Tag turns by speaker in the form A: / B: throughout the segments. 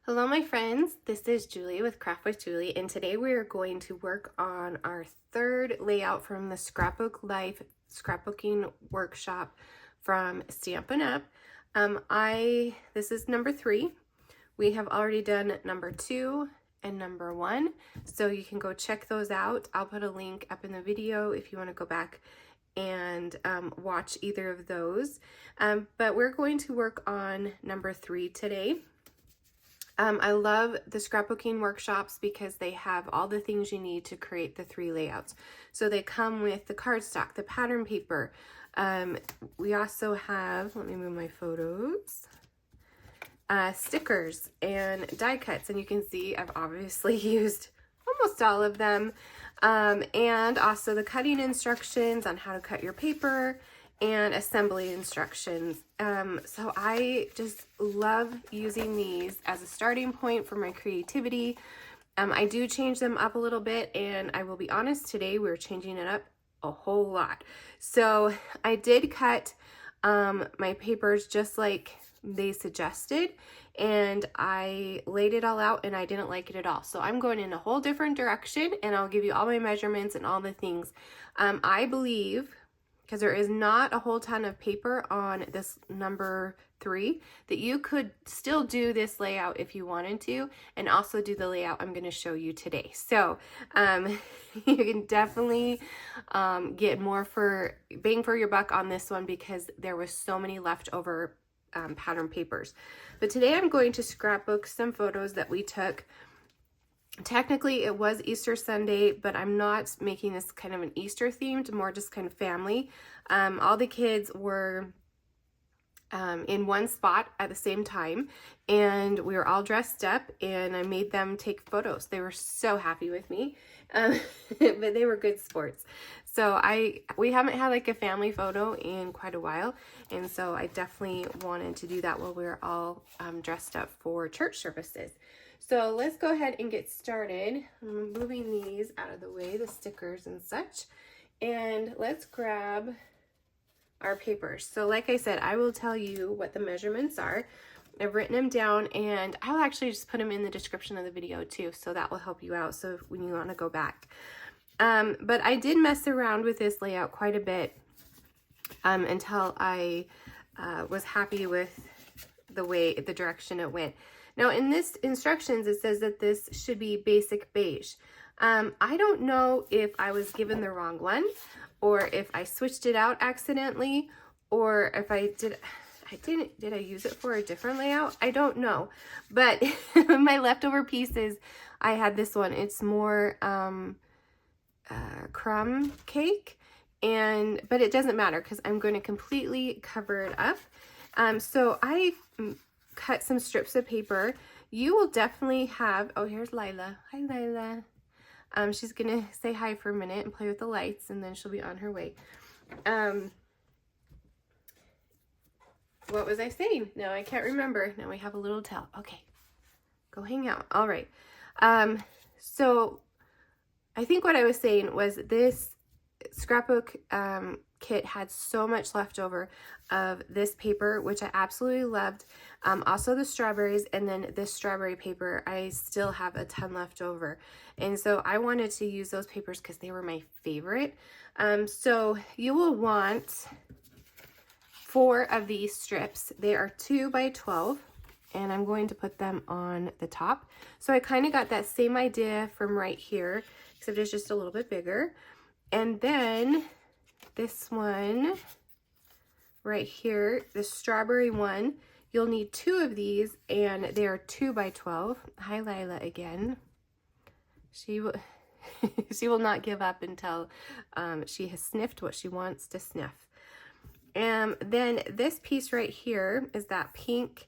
A: Hello my friends, this is Julie with Craft with Julie, and today we are going to work on our third layout from the Scrapbook Life Scrapbooking Workshop from Stampin Up. This is number 3. We have already done number 2 and number 1, so you can go check those out. I'll put a link up in the video if you want to go back and watch either of those. But we're going to work on number 3 today. I love the scrapbooking workshops because they have all the things you need to create the 3 layouts. So they come with the cardstock, the pattern paper. We also have, let me move my photos, stickers and die cuts. And you can see I've obviously used almost all of them. And also the cutting instructions on how to cut your paper and assembly instructions. So I just love using these as a starting point for my creativity. I do change them up a little bit, and I will be honest, today we're changing it up a whole lot. So I did cut my papers just like they suggested, and I laid it all out and I didn't like it at all. So I'm going in a whole different direction, and I'll give you all my measurements and all the things. I believe, because there is not a whole ton of paper on this number 3, that you could still do this layout if you wanted to, and also do the layout I'm going to show you today. So you can definitely get more bang for your buck on this one, because there was so many leftover pattern papers. But today I'm going to scrapbook some photos that we took. Technically it was Easter Sunday, but I'm not making this kind of an Easter themed, more just kind of family. All the kids were in one spot at the same time, and we were all dressed up, and I made them take photos. They were so happy with me, but they were good sports. So we haven't had like a family photo in quite a while, and so I definitely wanted to do that while we were all dressed up for church services. So let's go ahead and get started. I'm moving these out of the way, the stickers and such, and let's grab our papers. So like I said, I will tell you what the measurements are. I've written them down, and I'll actually just put them in the description of the video too, so that will help you out so when you want to go back. But I did mess around with this layout quite a bit until I was happy with the direction it went. Now in this instructions, it says that this should be basic beige. I don't know if I was given the wrong one, or if I switched it out accidentally, or if did I use it for a different layout? I don't know. But my leftover pieces, I had this one. It's more crumb cake, but it doesn't matter because I'm going to completely cover it up. So I cut some strips of paper. You will definitely have, oh, here's Lila. Hi, Lila. She's gonna say hi for a minute and play with the lights, and then she'll be on her way. What was I saying? Now I can't remember. Now we have a little tell. Okay, go hang out. All right. So I think what I was saying was this scrapbook kit had so much left over of this paper, which I absolutely loved. Also the strawberries, and then this strawberry paper, I still have a ton left over. And so I wanted to use those papers because they were my favorite. So you will want 4 of these strips. They are 2 by 12, and I'm going to put them on the top. So I kind of got that same idea from right here, except it's just a little bit bigger. And then this one right here, the strawberry one, you'll need 2 of these, and they are 2 by 12. Hi, Lila again. She will, she will not give up until she has sniffed what she wants to sniff. And then this piece right here is that pink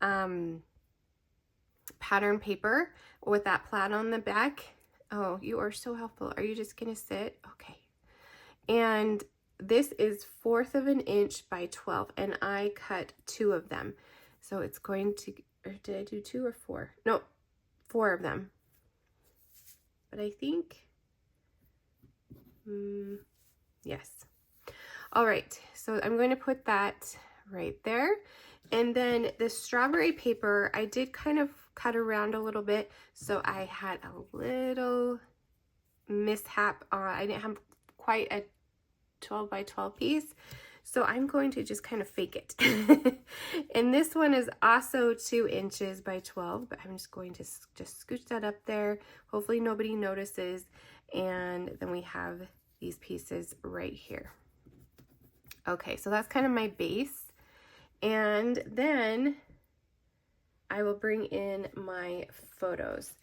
A: pattern paper with that plaid on the back. Oh, you are so helpful. Are you just gonna sit? Okay. And this is 1/4 of an inch by 12, and I cut 2 of them. So it's going to, or did I do 2 or 4? No, 4 of them. But I think, yes. All right, so I'm going to put that right there. And then the strawberry paper, I did kind of cut around a little bit, so I had a little mishap. I didn't have quite a 12 by 12 piece, so I'm going to just kind of fake it. And this one is also 2 inches by 12, but I'm just going to just scooch that up there. Hopefully nobody notices. And then we have these pieces right here. Okay, so that's kind of my base. And then I will bring in my photos.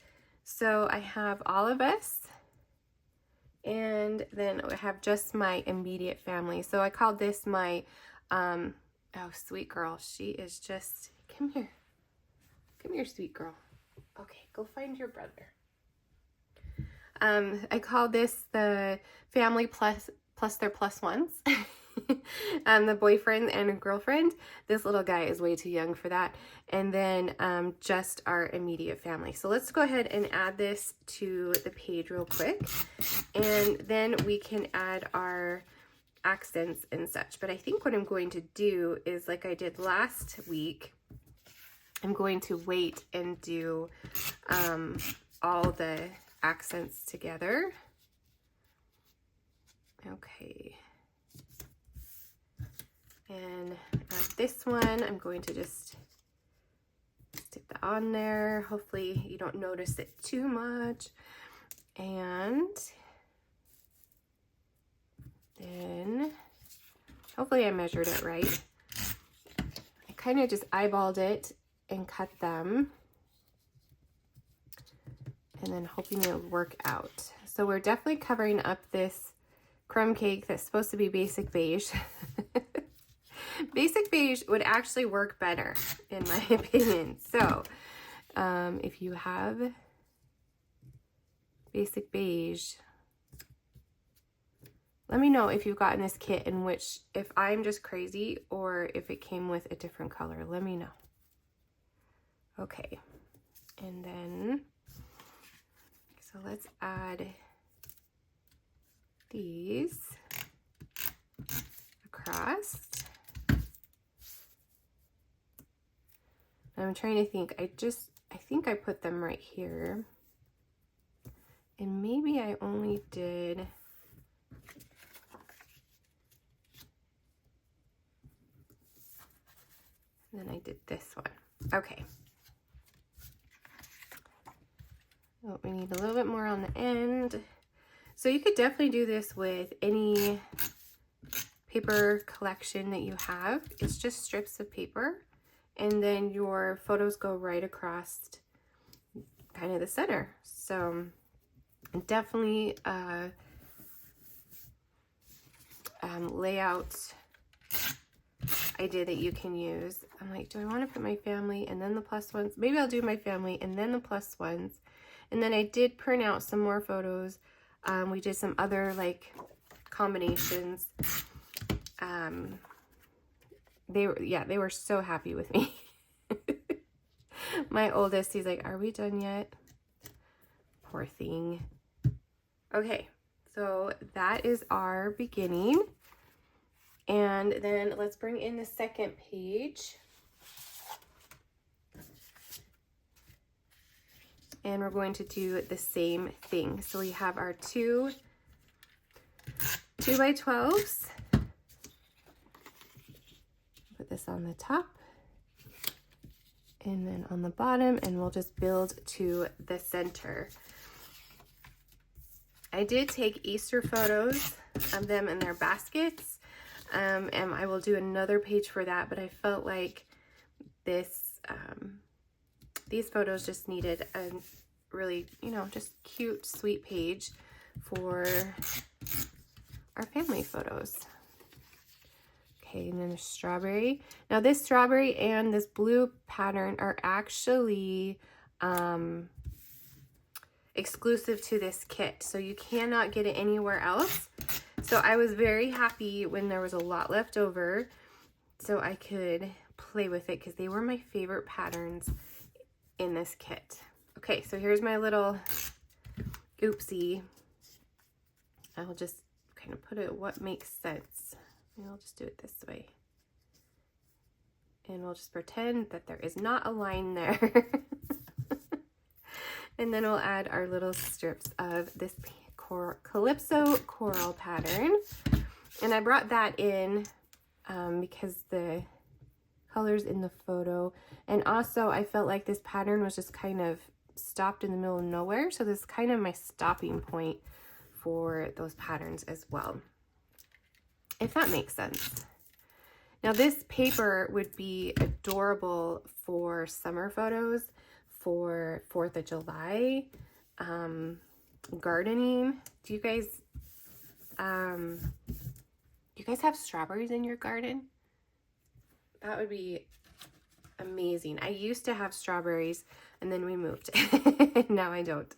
A: So I have all of us, and then I have just my immediate family. So I called this my, oh, sweet girl. She is just, come here. Come here, sweet girl. Okay, go find your brother. I call this the family plus their plus ones. The boyfriend and a girlfriend. This little guy is way too young for that. And then just our immediate family. So let's go ahead and add this to the page real quick. And then we can add our accents and such. But I think what I'm going to do is, like I did last week, I'm going to wait and do all the accents together. Okay. And this one, I'm going to just stick that on there. Hopefully you don't notice it too much. And then, hopefully I measured it right. I kind of just eyeballed it and cut them. And then hoping it'll work out. So we're definitely covering up this crumb cake that's supposed to be basic beige. Basic beige would actually work better, in my opinion. So, if you have basic beige, let me know if you've gotten this kit and which, if I'm just crazy or if it came with a different color. Let me know. Okay, and then, so let's add these across. I'm trying to think, I think I put them right here. And maybe I only did, and then I did this one. Okay. Oh, we need a little bit more on the end. So you could definitely do this with any paper collection that you have. It's just strips of paper. And then your photos go right across kind of the center. So definitely layout idea that you can use. I'm like, do I want to put my family and then the plus ones? Maybe I'll do my family and then the plus ones. And then I did print out some more photos. We did some other like combinations. They were so happy with me. My oldest, he's like, are we done yet? Poor thing. Okay, so that is our beginning. And then let's bring in the second page. And we're going to do the same thing. So we have our two 2x12s. Put this on the top and then on the bottom, and we'll just build to the center. I did take Easter photos of them in their baskets, and I will do another page for that, but I felt like this these photos just needed a really, you know, just cute, sweet page for our family photos. Okay, and then a strawberry. Now this strawberry and this blue pattern are actually exclusive to this kit, so you cannot get it anywhere else. So I was very happy when there was a lot left over so I could play with it, because they were my favorite patterns in this kit. Okay, so here's my little oopsie. I'll just kind of put it what makes sense. And I'll just do it this way. And we'll just pretend that there is not a line there. And then we'll add our little strips of this Calypso coral pattern. And I brought that in because the colors in the photo. And also I felt like this pattern was just kind of stopped in the middle of nowhere. So this is kind of my stopping point for those patterns as well, if that makes sense. Now this paper would be adorable for summer photos, for 4th of July, gardening. Do you guys have strawberries in your garden? That would be amazing. I used to have strawberries and then we moved. Now I don't.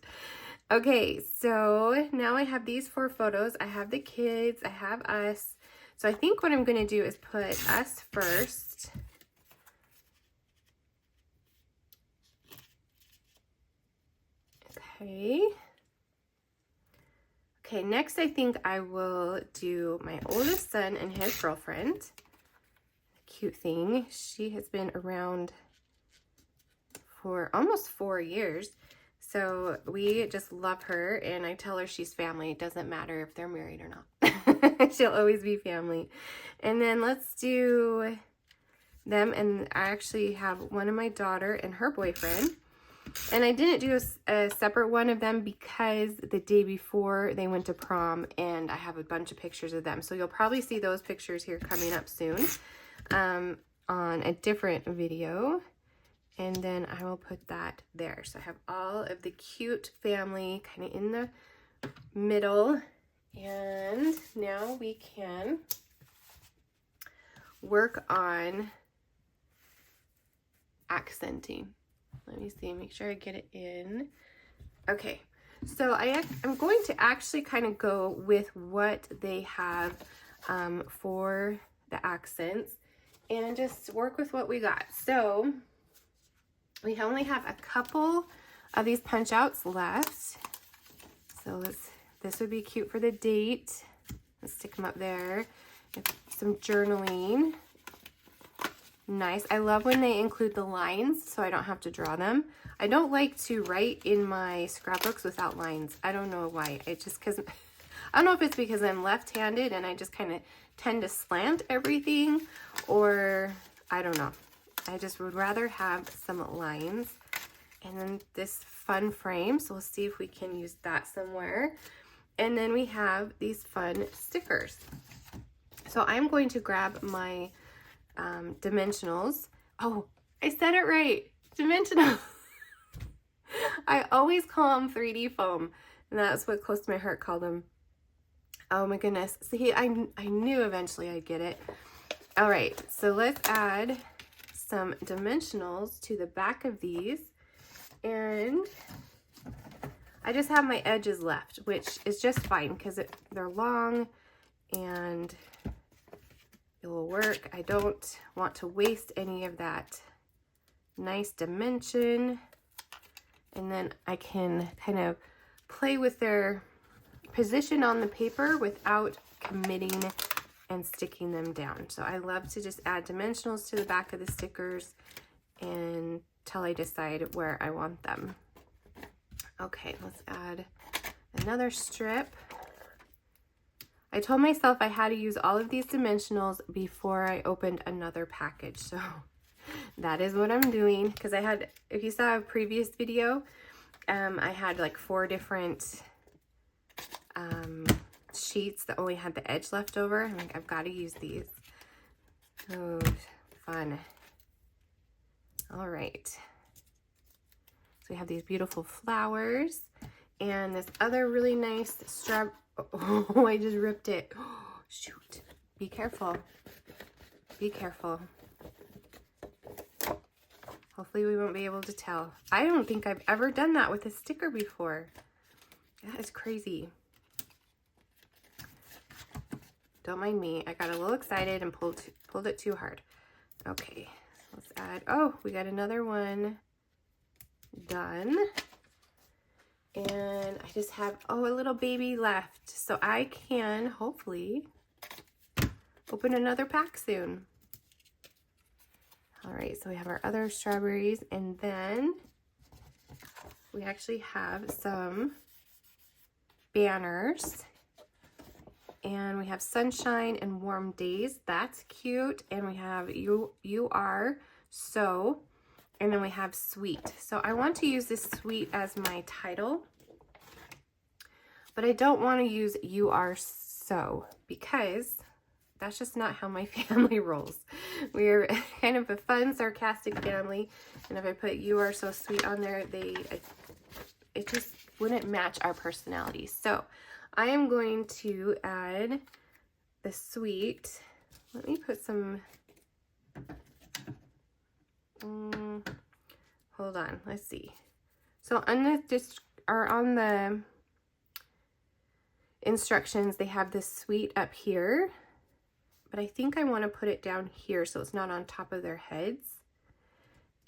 A: Okay, so now I have these 4 photos. I have the kids, I have us. So I think what I'm going to do is put us first. Okay. Okay, next I think I will do my oldest son and his girlfriend. Cute thing. She has been around for almost 4 years. So we just love her, and I tell her she's family. It doesn't matter if they're married or not. She'll always be family. And then let's do them. And I actually have one of my daughter and her boyfriend. And I didn't do a separate one of them because the day before they went to prom, and I have a bunch of pictures of them. So you'll probably see those pictures here coming up soon on a different video. And then I will put that there. So I have all of the cute family kind of in the middle. And now we can work on accenting. Let me see, make sure I get it in. Okay, so I'm going to actually kind of go with what they have for the accents and just work with what we got. So we only have a couple of these punch outs left. So this would be cute for the date. Let's stick them up there. Some journaling. Nice. I love when they include the lines so I don't have to draw them. I don't like to write in my scrapbooks without lines. I don't know why. I don't know if it's because I'm left-handed and I just kind of tend to slant everything, or I don't know. I just would rather have some lines. And then this fun frame, so we'll see if we can use that somewhere. And then we have these fun stickers. So I'm going to grab my dimensionals. Oh, I said it right. Dimensional. I always call them 3D foam, and that's what Close to My Heart called them. Oh my goodness. See, I knew eventually I'd get it. All right, so let's add some dimensionals to the back of these, and I just have my edges left, which is just fine because they're long and it will work. I don't want to waste any of that nice dimension, and then I can kind of play with their position on the paper without committing and sticking them down. So I love to just add dimensionals to the back of the stickers until I decide where I want them. Okay, let's add another strip. I told myself I had to use all of these dimensionals before I opened another package. So that is what I'm doing, because I had, if you saw a previous video, I had like 4 different sheets that only had the edge left over. I'm like, I've got to use these. Oh, fun. All right. So we have these beautiful flowers and this other really nice strap. Oh, I just ripped it. Oh, shoot. Be careful. Be careful. Hopefully we won't be able to tell. I don't think I've ever done that with a sticker before. That is crazy. Don't mind me. I got a little excited and pulled it too hard. Okay, so let's add, oh, we got another one done. And I just have, oh, a little baby left. So I can hopefully open another pack soon. All right, so we have our other strawberries, and then we actually have some banners. And we have sunshine and warm days. That's cute. And we have you are so. And then we have sweet. So I want to use this sweet as my title. But I don't want to use you are so, because that's just not how my family rolls. We're kind of a fun, sarcastic family. And if I put you are so sweet on there, it just wouldn't match our personalities. So I am going to add the sweet. Let me put some, hold on, let's see. So on the instructions, they have this sweet up here, but I think I want to put it down here so it's not on top of their heads.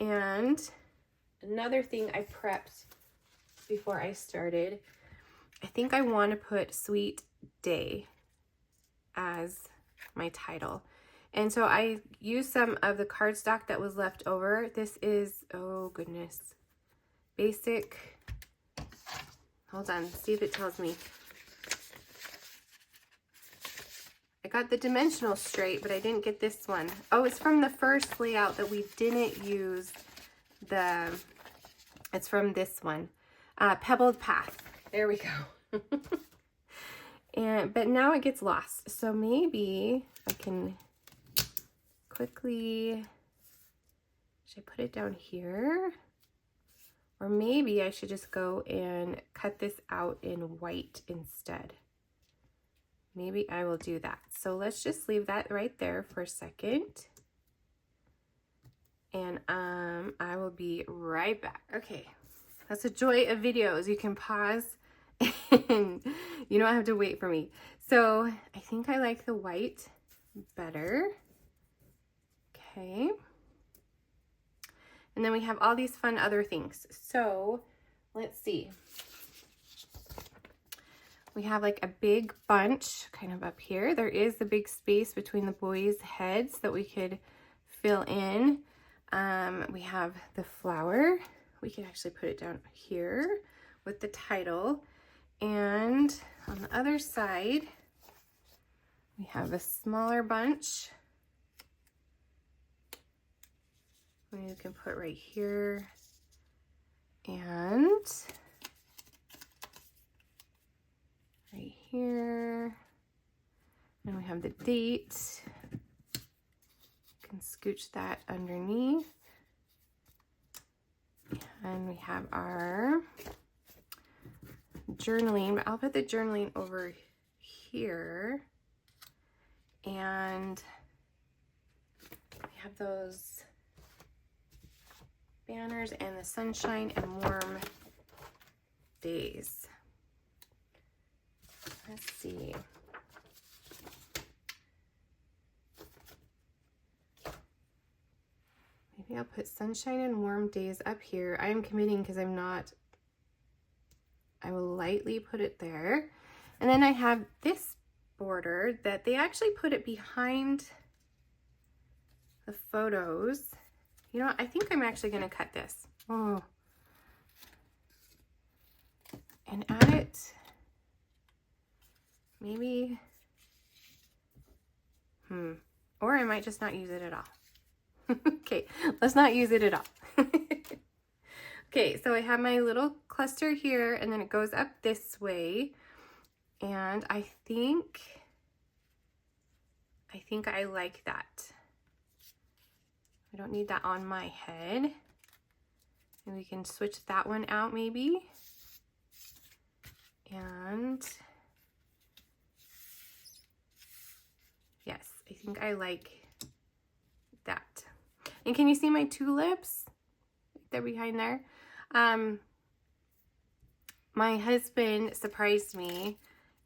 A: And another thing I prepped before I started, I think I want to put sweet day as my title. And so I used some of the cardstock that was left over. This is, oh goodness, basic. Hold on, see if it tells me. I got the dimensional straight, but I didn't get this one. Oh, it's from the first layout that we didn't use it's from this one. Pebbled Path. There we go. But now it gets lost. So maybe I can quickly, should I put it down here? Or maybe I should just go and cut this out in white instead. Maybe I will do that. So let's just leave that right there for a second. And I will be right back. Okay, that's the joy of videos. You can pause and you don't have to wait for me. So I think I like the white better. Okay. And then we have all these fun other things. So let's see. We have like a big bunch kind of up here. There is a big space between the boys' heads that we could fill in. We have the flower. We can actually put it down here with the title. And on the other side, we have a smaller bunch. You can put right here. And right here. And we have the date. You can scooch that underneath. And we have our journaling, but I'll put the journaling over here. And we have those banners and the sunshine and warm days. Let's see. Maybe I'll put sunshine and warm days up here. I am committing because I'm not. I will lightly put it there. And then I have this border that they actually put it behind the photos. You know what? I think I'm actually going to cut this. Oh. And add it. Maybe. Or I might just not use it at all. Okay, let's not use it at all. Okay, so I have my little cluster here, and then it goes up this way. And I think I like that. I don't need that on my head. And we can switch that one out maybe. And yes, I think I like that. And can you see my tulips? They're behind there. My husband surprised me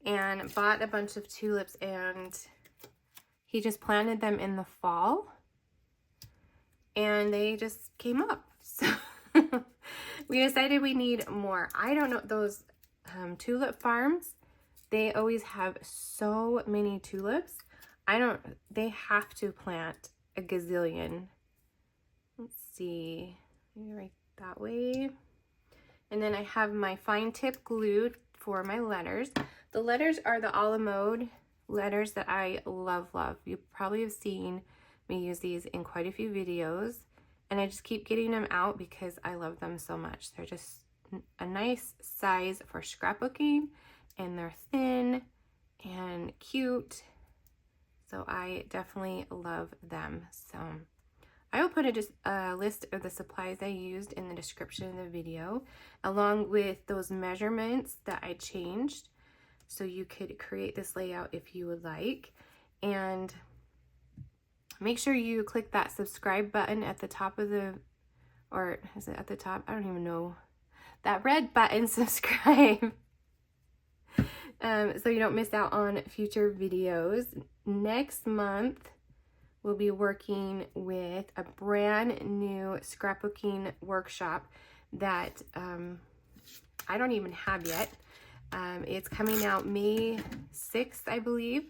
A: and bought a bunch of tulips, and he just planted them in the fall. And they just came up. So we decided we need more. I don't know, those tulip farms, they always have so many tulips. They have to plant a gazillion. Let's see, maybe right that way. And then I have my fine tip glue for my letters. The letters are the a la mode letters that I love. You probably have seen me use these in quite a few videos, and I just keep getting them out because I love them so much. They're just a nice size for scrapbooking, and they're thin and cute, so I definitely love them. So I will put a list of the supplies I used in the description of the video, along with those measurements that I changed, so you could create this layout if you would like. And make sure you click that subscribe button at the top of the, or is it at the top? I don't even know. That red button, subscribe, so you don't miss out on future videos. Next month, we'll be working with a brand new scrapbooking workshop that I don't even have yet. It's coming out May 6th, I believe.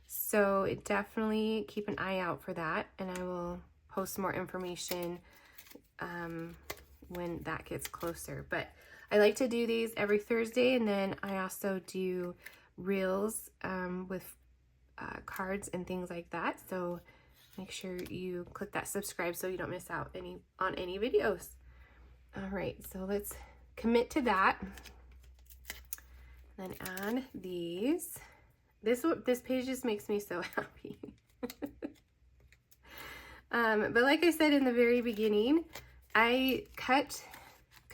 A: So definitely keep an eye out for that, and I will post more information when that gets closer. But I like to do these every Thursday, and then I also do reels with cards and things like that. So make sure you click that subscribe so you don't miss out on any videos. All right, so let's commit to that. Then add these. This page just makes me so happy. But like I said in the very beginning, I cut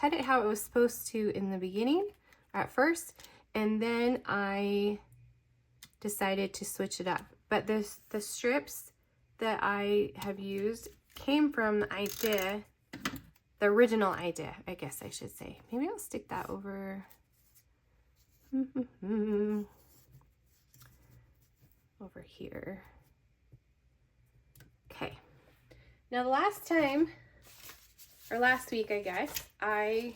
A: it how it was supposed to in the beginning at first, and then I decided to switch it up. But the strips that I have used came from the idea, the original idea, I guess I should say. Maybe I'll stick that over over here. Okay. Now the last time, or last week I guess, I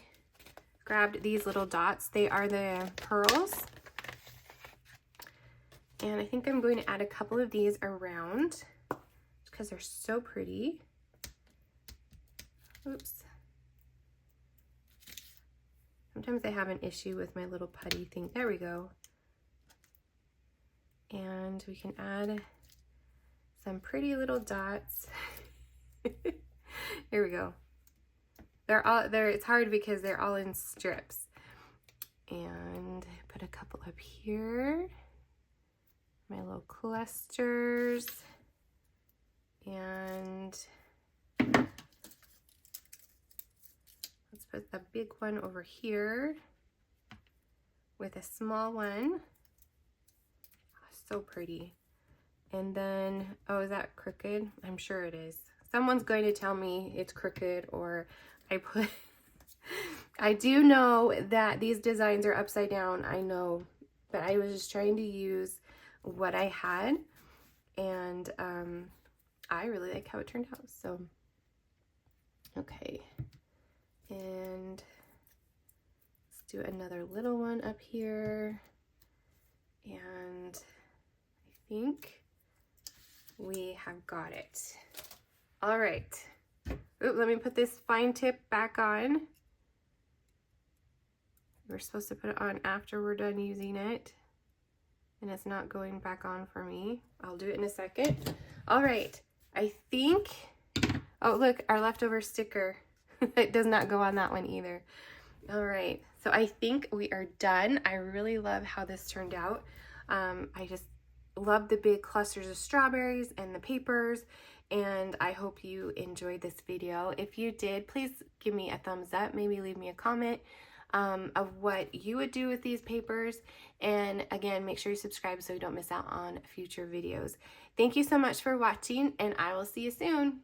A: grabbed these little dots. They are the pearls. And I think I'm going to add a couple of these around because they're so pretty. Oops. Sometimes I have an issue with my little putty thing. There we go. And we can add some pretty little dots. Here we go. It's hard because they're all in strips. And put a couple up here. My little clusters. And let's put a big one over here with a small one. Oh, so pretty. And then, oh, is that crooked? I'm sure it is. Someone's going to tell me it's crooked, or I do know that these designs are upside down, I know, but I was just trying to use what I had, and I really like how it turned out. So okay, and let's do another little one up here, and I think we have got it. All right. Ooh, let me put this fine tip back on. We're supposed to put it on after we're done using it, and it's not going back on for me. I'll do it in a second. All right, I think, oh look, our leftover sticker. It does not go on that one either. All right, so I think we are done. I really love how this turned out. I just love the big clusters of strawberries and the papers, and I hope you enjoyed this video. If you did, please give me a thumbs up, maybe leave me a comment of what you would do with these papers, and again, make sure you subscribe so you don't miss out on future videos. Thank you so much for watching, and I will see you soon.